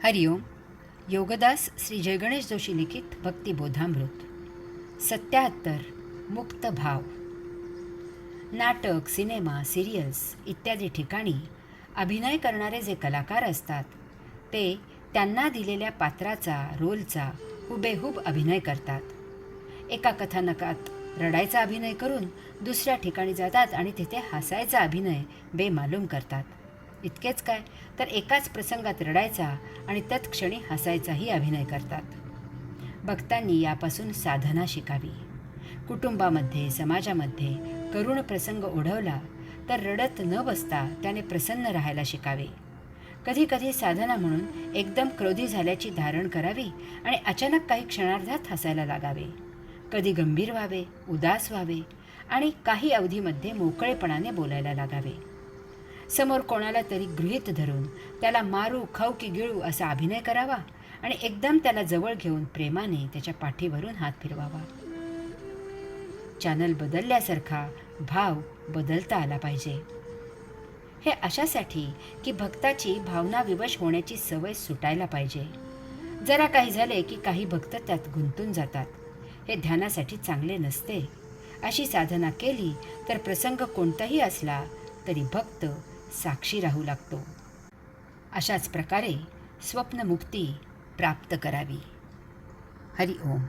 हरिओम. योगदास श्री जयगणेश जोशी लिखित भक्तिबोधामृत 77. मुक्त भाव. नाटक, सिनेमा, सिरियल्स इत्यादी ठिकाणी अभिनय करणारे जे कलाकार असतात ते त्यांना दिलेल्या पात्राचा, रोलचा हुबेहूब अभिनय करतात. एका कथानकात रडायचा अभिनय करून दुसऱ्या ठिकाणी जातात आणि तिथे हसायचा अभिनय बेमालूम करतात. इतकेच काय, तर एकाच प्रसंगात रडायचा आणि तत्क्षणी हसायचाही अभिनय करतात. भक्तांनी यापासून साधना शिकावी. कुटुंबामध्ये, समाजामध्ये करुण प्रसंग ओढवला तर रडत न बसता त्याने प्रसन्न राहायला शिकावे. कधी कधी साधना म्हणून एकदम क्रोधी झाल्याची धारण करावी आणि अचानक काही क्षणार्धात हसायला लागावे. कधी गंभीर व्हावे, उदास व्हावे आणि काही अवधीमध्ये मोकळेपणाने बोलायला लागावे. समोर कोणाला तरी गृहीत धरून त्याला मारू, खाऊ की गिळू असा अभिनय करावा आणि एकदम त्याला जवळ घेऊन प्रेमाने त्याच्या पाठीवरून हात फिरवावा. चॅनल बदलल्यासारखा भाव बदलता आला पाहिजे. हे अशासाठी की भक्ताची भावनाविवश होण्याची सवय सुटायला पाहिजे. जरा काही झाले की काही भक्त त्यात गुंतून जातात. हे ध्यानासाठी चांगले नसते. अशी साधना केली तर प्रसंग कोणताही असला तरी भक्त साक्षी राहू लागतो. अशाच प्रकारे स्वप्नमुक्ती प्राप्त करावी. हरि ओम.